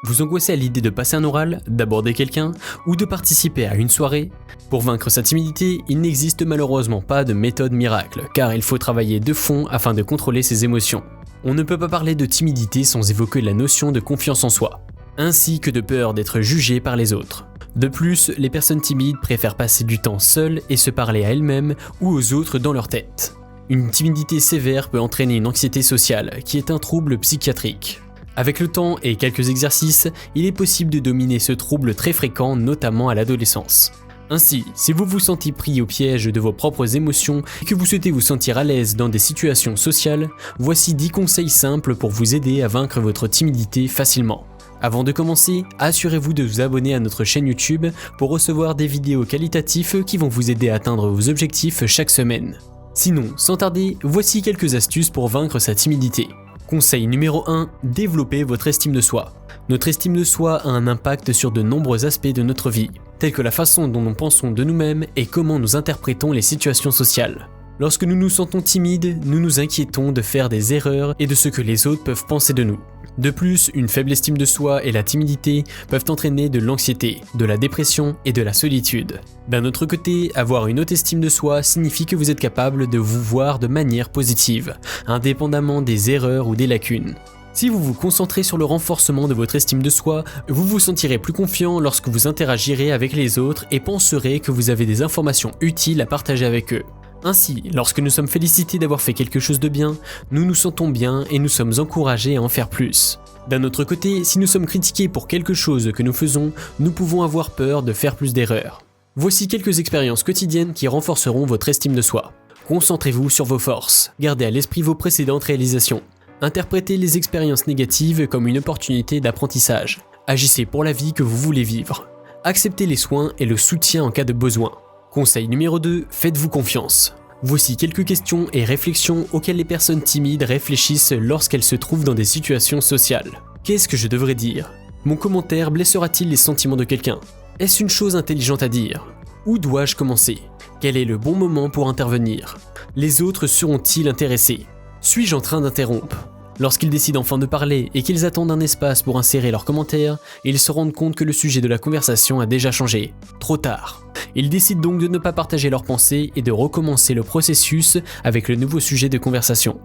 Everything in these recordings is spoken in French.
Vous angoissez à l'idée de passer un oral, d'aborder quelqu'un ou de participer à une soirée? Pour vaincre sa timidité, il n'existe malheureusement pas de méthode miracle, car il faut travailler de fond afin de contrôler ses émotions. On ne peut pas parler de timidité sans évoquer la notion de confiance en soi, ainsi que de peur d'être jugé par les autres. De plus, les personnes timides préfèrent passer du temps seules et se parler à elles-mêmes ou aux autres dans leur tête. Une timidité sévère peut entraîner une anxiété sociale, qui est un trouble psychiatrique. Avec le temps et quelques exercices, il est possible de dominer ce trouble très fréquent, notamment à l'adolescence. Ainsi, si vous vous sentez pris au piège de vos propres émotions et que vous souhaitez vous sentir à l'aise dans des situations sociales, voici 10 conseils simples pour vous aider à vaincre votre timidité facilement. Avant de commencer, assurez-vous de vous abonner à notre chaîne YouTube pour recevoir des vidéos qualitatives qui vont vous aider à atteindre vos objectifs chaque semaine. Sinon, sans tarder, voici quelques astuces pour vaincre sa timidité. Conseil numéro 1, développez votre estime de soi. Notre estime de soi a un impact sur de nombreux aspects de notre vie, tels que la façon dont nous pensons de nous-mêmes et comment nous interprétons les situations sociales. Lorsque nous nous sentons timides, nous nous inquiétons de faire des erreurs et de ce que les autres peuvent penser de nous. De plus, une faible estime de soi et la timidité peuvent entraîner de l'anxiété, de la dépression et de la solitude. D'un autre côté, avoir une haute estime de soi signifie que vous êtes capable de vous voir de manière positive, indépendamment des erreurs ou des lacunes. Si vous vous concentrez sur le renforcement de votre estime de soi, vous vous sentirez plus confiant lorsque vous interagirez avec les autres et penserez que vous avez des informations utiles à partager avec eux. Ainsi, lorsque nous sommes félicités d'avoir fait quelque chose de bien, nous nous sentons bien et nous sommes encouragés à en faire plus. D'un autre côté, si nous sommes critiqués pour quelque chose que nous faisons, nous pouvons avoir peur de faire plus d'erreurs. Voici quelques expériences quotidiennes qui renforceront votre estime de soi. Concentrez-vous sur vos forces, gardez à l'esprit vos précédentes réalisations. Interprétez les expériences négatives comme une opportunité d'apprentissage. Agissez pour la vie que vous voulez vivre. Acceptez les soins et le soutien en cas de besoin. Conseil numéro 2, faites-vous confiance. Voici quelques questions et réflexions auxquelles les personnes timides réfléchissent lorsqu'elles se trouvent dans des situations sociales. Qu'est-ce que je devrais dire? Mon commentaire blessera-t-il les sentiments de quelqu'un? Est-ce une chose intelligente à dire? Où dois-je commencer? Quel est le bon moment pour intervenir? Les autres seront-ils intéressés? Suis-je en train d'interrompre? Lorsqu'ils décident enfin de parler et qu'ils attendent un espace pour insérer leurs commentaires, ils se rendent compte que le sujet de la conversation a déjà changé. Trop tard. Ils décident donc de ne pas partager leurs pensées et de recommencer le processus avec le nouveau sujet de conversation.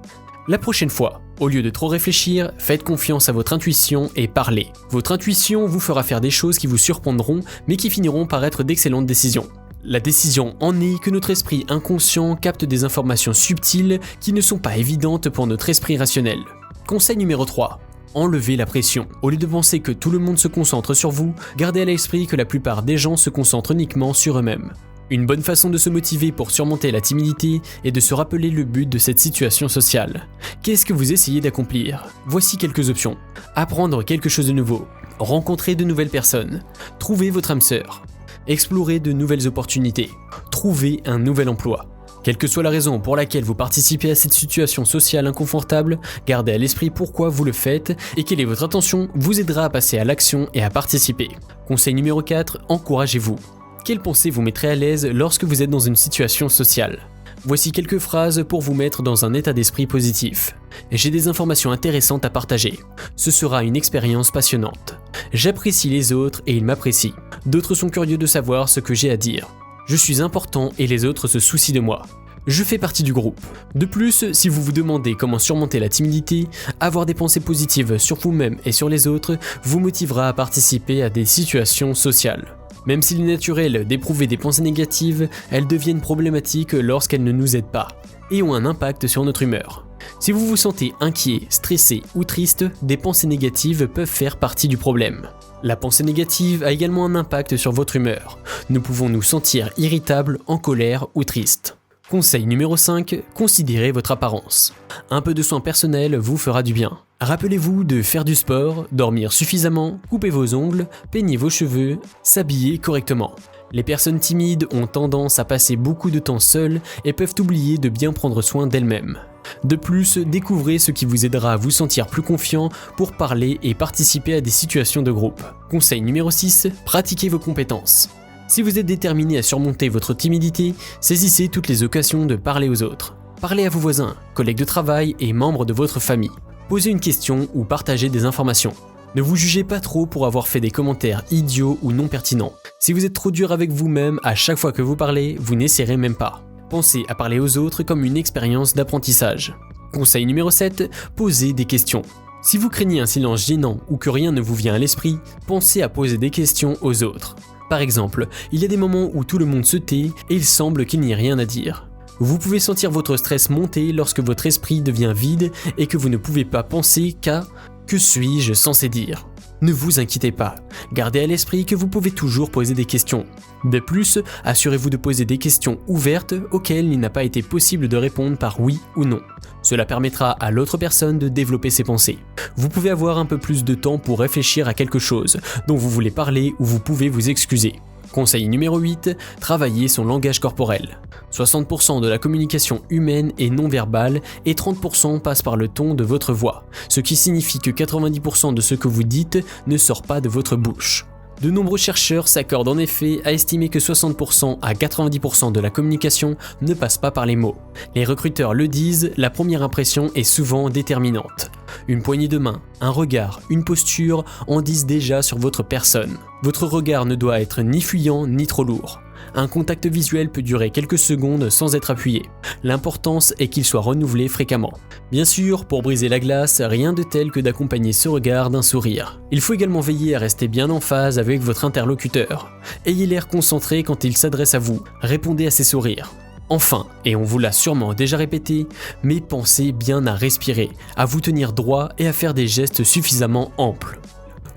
La prochaine fois, au lieu de trop réfléchir, faites confiance à votre intuition et parlez. Votre intuition vous fera faire des choses qui vous surprendront mais qui finiront par être d'excellentes décisions. La décision en est que notre esprit inconscient capte des informations subtiles qui ne sont pas évidentes pour notre esprit rationnel. Conseil numéro 3. Enlevez la pression. Au lieu de penser que tout le monde se concentre sur vous, gardez à l'esprit que la plupart des gens se concentrent uniquement sur eux-mêmes. Une bonne façon de se motiver pour surmonter la timidité est de se rappeler le but de cette situation sociale. Qu'est-ce que vous essayez d'accomplir? Voici quelques options. Apprendre quelque chose de nouveau. Rencontrer de nouvelles personnes. Trouver votre âme sœur. Explorer de nouvelles opportunités. Trouver un nouvel emploi. Quelle que soit la raison pour laquelle vous participez à cette situation sociale inconfortable, gardez à l'esprit pourquoi vous le faites et quelle est votre intention vous aidera à passer à l'action et à participer. Conseil numéro 4, encouragez-vous. Quelles pensées vous mettraient à l'aise lorsque vous êtes dans une situation sociale? Voici quelques phrases pour vous mettre dans un état d'esprit positif. J'ai des informations intéressantes à partager. Ce sera une expérience passionnante. J'apprécie les autres et ils m'apprécient. D'autres sont curieux de savoir ce que j'ai à dire. Je suis important et les autres se soucient de moi. Je fais partie du groupe. De plus, si vous vous demandez comment surmonter la timidité, avoir des pensées positives sur vous-même et sur les autres vous motivera à participer à des situations sociales. Même s'il est naturel d'éprouver des pensées négatives, elles deviennent problématiques lorsqu'elles ne nous aident pas et ont un impact sur notre humeur. Si vous vous sentez inquiet, stressé ou triste, des pensées négatives peuvent faire partie du problème. La pensée négative a également un impact sur votre humeur. Nous pouvons nous sentir irritables, en colère ou tristes. Conseil numéro 5, considérez votre apparence. Un peu de soin personnel vous fera du bien. Rappelez-vous de faire du sport, dormir suffisamment, couper vos ongles, peigner vos cheveux, s'habiller correctement. Les personnes timides ont tendance à passer beaucoup de temps seules et peuvent oublier de bien prendre soin d'elles-mêmes. De plus, découvrez ce qui vous aidera à vous sentir plus confiant pour parler et participer à des situations de groupe. Conseil numéro 6, pratiquez vos compétences. Si vous êtes déterminé à surmonter votre timidité, saisissez toutes les occasions de parler aux autres. Parlez à vos voisins, collègues de travail et membres de votre famille. Posez une question ou partagez des informations. Ne vous jugez pas trop pour avoir fait des commentaires idiots ou non pertinents. Si vous êtes trop dur avec vous-même à chaque fois que vous parlez, vous n'essaierez même pas. Pensez à parler aux autres comme une expérience d'apprentissage. Conseil numéro 7, posez des questions. Si vous craignez un silence gênant ou que rien ne vous vient à l'esprit, pensez à poser des questions aux autres. Par exemple, il y a des moments où tout le monde se tait et il semble qu'il n'y ait rien à dire. Vous pouvez sentir votre stress monter lorsque votre esprit devient vide et que vous ne pouvez pas penser qu'à « que suis-je censé dire ?» Ne vous inquiétez pas, gardez à l'esprit que vous pouvez toujours poser des questions. De plus, assurez-vous de poser des questions ouvertes auxquelles il n'a pas été possible de répondre par oui ou non. Cela permettra à l'autre personne de développer ses pensées. Vous pouvez avoir un peu plus de temps pour réfléchir à quelque chose dont vous voulez parler ou vous pouvez vous excuser. Conseil numéro 8, travaillez son langage corporel. 60% de la communication humaine est non verbale et 30% passe par le ton de votre voix, ce qui signifie que 90% de ce que vous dites ne sort pas de votre bouche. De nombreux chercheurs s'accordent en effet à estimer que 60% à 90% de la communication ne passe pas par les mots. Les recruteurs le disent, la première impression est souvent déterminante. Une poignée de main, un regard, une posture en disent déjà sur votre personne. Votre regard ne doit être ni fuyant ni trop lourd. Un contact visuel peut durer quelques secondes sans être appuyé. L'importance est qu'il soit renouvelé fréquemment. Bien sûr, pour briser la glace, rien de tel que d'accompagner ce regard d'un sourire. Il faut également veiller à rester bien en phase avec votre interlocuteur. Ayez l'air concentré quand il s'adresse à vous, répondez à ses sourires. Enfin, et on vous l'a sûrement déjà répété, mais pensez bien à respirer, à vous tenir droit et à faire des gestes suffisamment amples.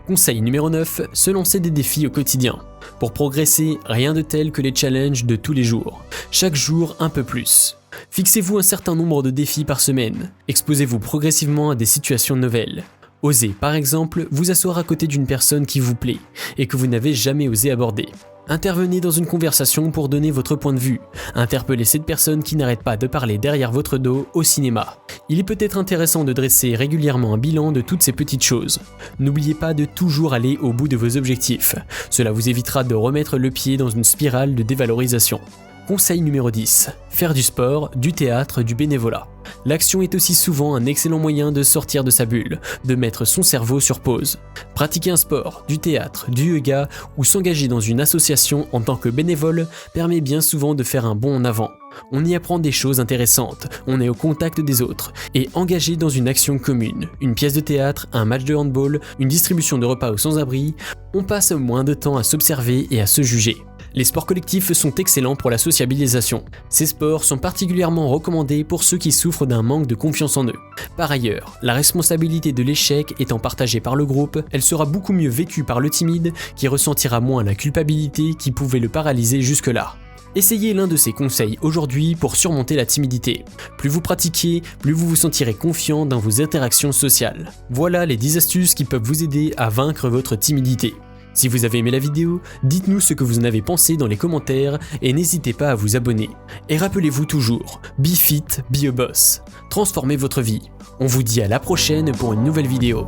Conseil numéro 9, se lancer des défis au quotidien. Pour progresser, rien de tel que les challenges de tous les jours. Chaque jour un peu plus. Fixez-vous un certain nombre de défis par semaine. Exposez-vous progressivement à des situations nouvelles. Osez, par exemple, vous asseoir à côté d'une personne qui vous plaît et que vous n'avez jamais osé aborder. Intervenez dans une conversation pour donner votre point de vue. Interpellez cette personne qui n'arrête pas de parler derrière votre dos au cinéma. Il est peut-être intéressant de dresser régulièrement un bilan de toutes ces petites choses. N'oubliez pas de toujours aller au bout de vos objectifs. Cela vous évitera de remettre le pied dans une spirale de dévalorisation. Conseil numéro 10. Faire du sport, du théâtre, du bénévolat. L'action est aussi souvent un excellent moyen de sortir de sa bulle, de mettre son cerveau sur pause. Pratiquer un sport, du théâtre, du yoga ou s'engager dans une association en tant que bénévole permet bien souvent de faire un bond en avant. On y apprend des choses intéressantes, on est au contact des autres, et engagé dans une action commune, une pièce de théâtre, un match de handball, une distribution de repas aux sans-abri, on passe moins de temps à s'observer et à se juger. Les sports collectifs sont excellents pour la sociabilisation. Ces sports sont particulièrement recommandés pour ceux qui souffrent d'un manque de confiance en eux. Par ailleurs, la responsabilité de l'échec étant partagée par le groupe, elle sera beaucoup mieux vécue par le timide qui ressentira moins la culpabilité qui pouvait le paralyser jusque-là. Essayez l'un de ces conseils aujourd'hui pour surmonter la timidité. Plus vous pratiquez, plus vous vous sentirez confiant dans vos interactions sociales. Voilà les 10 astuces qui peuvent vous aider à vaincre votre timidité. Si vous avez aimé la vidéo, dites-nous ce que vous en avez pensé dans les commentaires et n'hésitez pas à vous abonner. Et rappelez-vous toujours, be fit, be a boss. Transformez votre vie. On vous dit à la prochaine pour une nouvelle vidéo.